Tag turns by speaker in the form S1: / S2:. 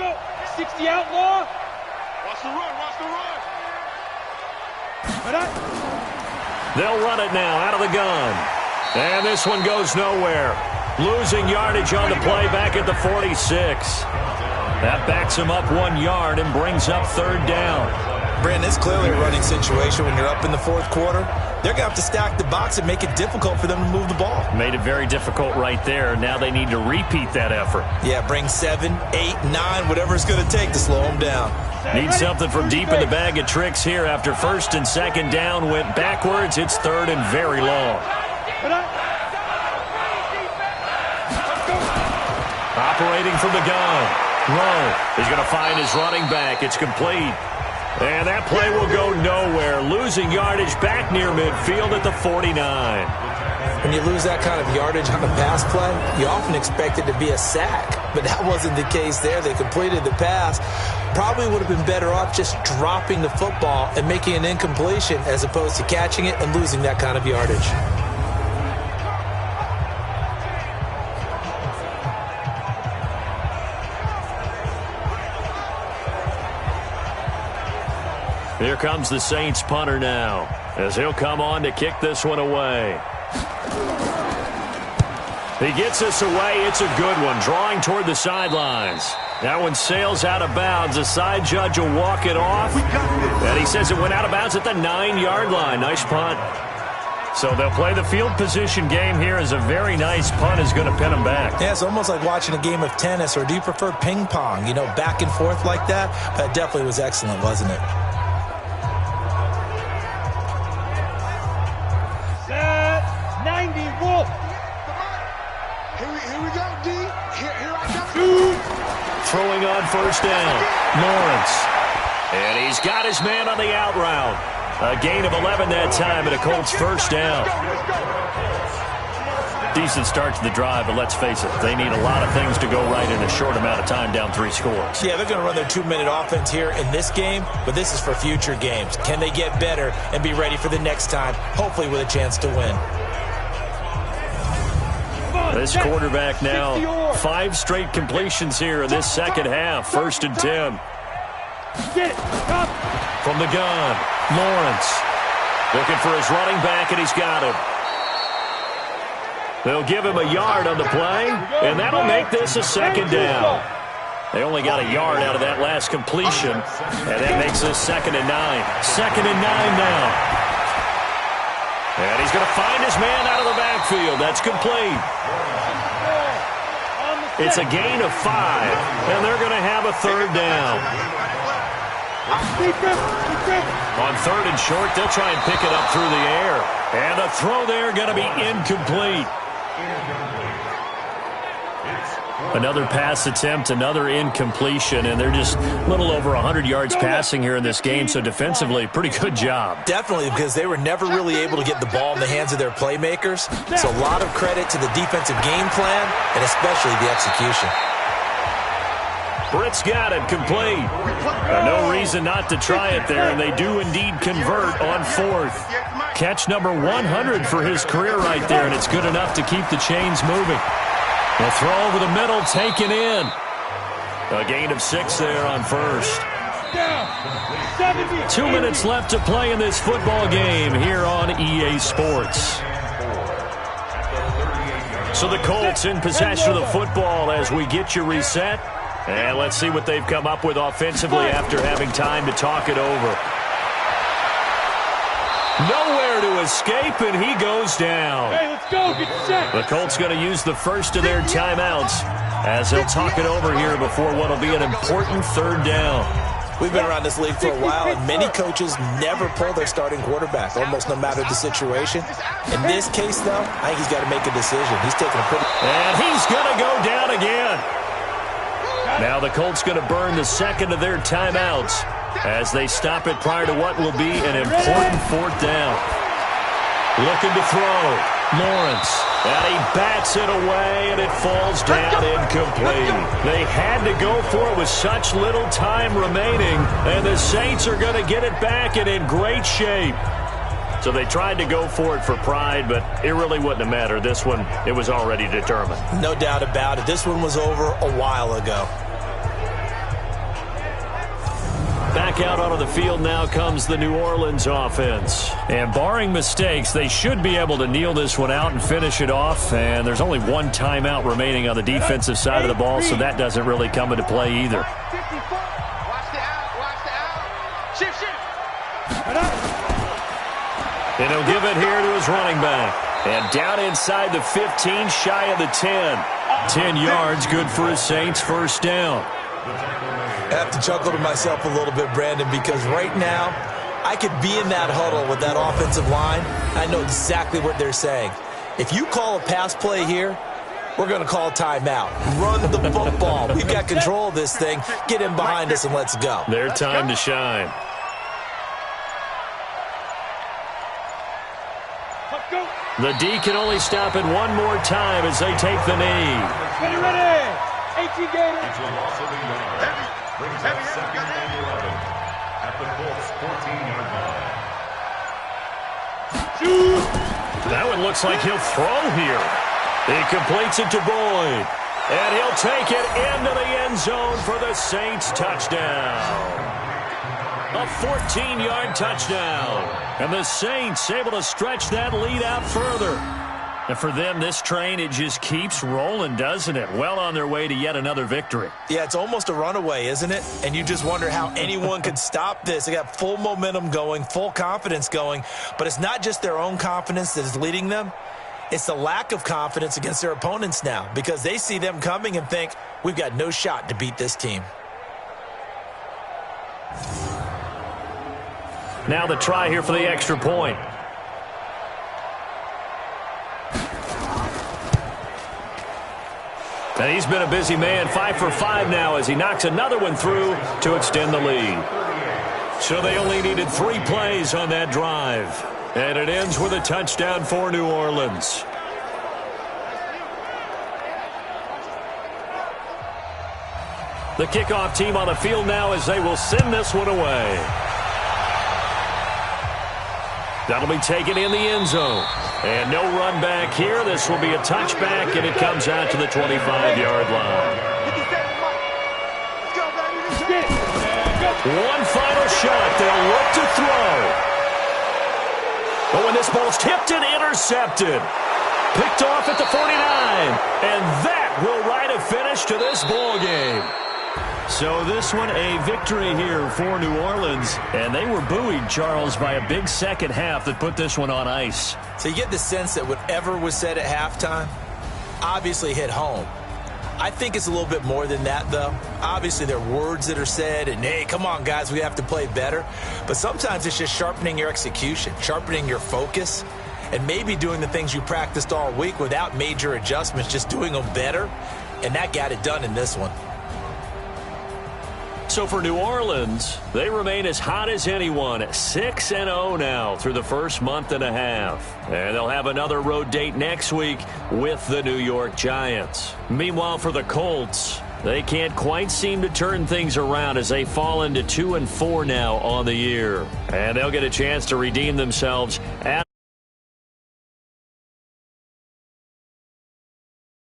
S1: go. 60 outlaw.
S2: Watch the run. Watch the run.
S3: They'll run it now out of the gun. And this one goes nowhere. Losing yardage on the play back at the 46. That backs him up 1 yard and brings up third down.
S4: Brandon, it's clearly a running situation when you're up in the fourth quarter. They're going to have to stack the box and make it difficult for them to move the ball.
S3: Made it very difficult right there. Now they need to repeat that effort.
S4: Yeah, bring 7, 8, 9, whatever it's going to take to slow them down.
S3: Need something from deep in the bag of tricks here. After first and second down went backwards, it's third and very long. Operating from the gun. Rowe is going to find his running back. It's complete. And that play will go nowhere. Losing yardage back near midfield at the 49.
S4: When you lose that kind of yardage on a pass play, you often expect it to be a sack. But that wasn't the case there. They completed the pass. Probably would have been better off just dropping the football and making an incompletion as opposed to catching it and losing that kind of yardage.
S3: Here comes the Saints punter now, as he'll come on to kick this one away. He gets this away. It's a good one, drawing toward the sidelines. That one sails out of bounds. The side judge will walk it off. And he says it went out of bounds at the 9-yard line. Nice punt. So they'll play the field position game here as a very nice punt is going to pin them back.
S4: Yeah, it's almost like watching a game of tennis, or do you prefer ping pong? You know, back and forth like that? That definitely was excellent, wasn't it?
S3: Throwing on first down, Lawrence. And he's got his man on the out route. A gain of 11 that time and a Colts first down. Decent start to the drive, but let's face it, they need a lot of things to go right in a short amount of time, down 3 scores.
S4: Yeah, they're going to run their 2-minute offense here in this game, but this is for future games. Can they get better and be ready for the next time, hopefully with a chance to win?
S3: This quarterback now, 5 straight completions here in this second half. First and 10. From the gun, Lawrence. Looking for his running back, and he's got him. They'll give him a yard on the play, and that'll make this a second down. They only got a yard out of that last completion, and that makes this 2nd and 9. 2nd and 9 now. And he's going to find his man out of the backfield. That's complete. It's a gain of 5, and they're going to have a third down. On third and short, they'll try and pick it up through the air. And the throw there going to be incomplete. Another pass attempt, another incompletion, and they're just a little over 100 yards passing here in this game, so defensively, pretty good job.
S4: Definitely, because they were never really able to get the ball in the hands of their playmakers. So a lot of credit to the defensive game plan, and especially the execution.
S3: Britt's got it, complete. No reason not to try it there, and they do indeed convert on 4th. Catch number 100 for his career right there, and it's good enough to keep the chains moving. The throw over the middle, taken in. A gain of 6 there on first. 2 minutes left to play in this football game here on EA Sports. So the Colts in possession of the football as we get you reset. And let's see what they've come up with offensively after having time to talk it over. Nowhere to escape, and he goes down.
S1: Hey, let's go. Get set.
S3: The Colts going to use the first of their timeouts as they'll talk it over here before what will be an important third down.
S4: We've been around this league for a while, and many coaches never pull their starting quarterback, almost no matter the situation. In this case, though, I think he's got to make a decision. He's taking a pretty...
S3: And he's going to go down again. Now the Colts going to burn the second of their timeouts as they stop it prior to what will be an important 4th down. Looking to throw. Lawrence. And he bats it away, and it falls down incomplete. They had to go for it with such little time remaining, and the Saints are going to get it back and in great shape. So they tried to go for it for pride, but it really wouldn't have mattered. This one, it was already determined.
S4: No doubt about it. This one was over a while ago.
S3: back out onto the field now comes the New Orleans offense. And barring mistakes, they should be able to kneel this one out and finish it off. And there's only one timeout remaining on the defensive side of the ball, so that doesn't really come into play either.
S2: Watch the out. Shift.
S3: And he'll give it here to his running back. And down inside the 15, shy of the 10. 10 yards, good for his Saints, first down.
S4: I have to chuckle to myself a little bit, Brandon, because right now I could be in that huddle with that offensive line. I know exactly what they're saying. If you call a pass play here, we're going to call timeout. Run the football. We've got control of this thing. Get in behind us and let's go.
S3: Their time to shine. The D can only stop it one more time as they take the knee.
S1: Ready. 18 Gators.
S5: Brings up second and 11 at the Colts 14-yard line.
S3: That one looks like he'll throw here. He completes it to Boyd. And he'll take it into the end zone for the Saints touchdown. A 14-yard touchdown. And the Saints able to stretch that lead out further. And for them, this train, it just keeps rolling, doesn't it? Well on their way to yet another victory.
S4: Yeah, it's almost a runaway, isn't it? And you just wonder how anyone could stop this. They got full momentum going, full confidence going. But it's not just their own confidence that is leading them. It's the lack of confidence against their opponents now, because they see them coming and think, we've got no shot to beat this team.
S3: Now the try here for the extra point. And he's been a busy man, 5 for 5 now as he knocks another one through to extend the lead. So they only needed 3 plays on that drive. And it ends with a touchdown for New Orleans. The kickoff team on the field now as they will send this one away. That'll be taken in the end zone. And no run back here. This will be a touchback, and it comes out to the 25-yard line. One final shot. They'll look to throw. But when this ball's tipped and intercepted. Picked off at the 49. And that will write a finish to this ball game. So this one a victory here for New Orleans. And they were buoyed, Charles, by a big second half that put this one on ice.
S4: So you get the sense that whatever was said at halftime obviously hit home. I think it's a little bit more than that, though. Obviously, there are words that are said, and, hey, come on, guys, we have to play better. But sometimes it's just sharpening your execution, sharpening your focus, and maybe doing the things you practiced all week without major adjustments, just doing them better. And that got it done in this one.
S3: So for New Orleans, they remain as hot as anyone, 6-0 now through the first month and a half. And they'll have another road date next week with the New York Giants. Meanwhile, for the Colts, they can't quite seem to turn things around as they fall into 2-4 now on the year. And they'll get a chance to redeem themselves at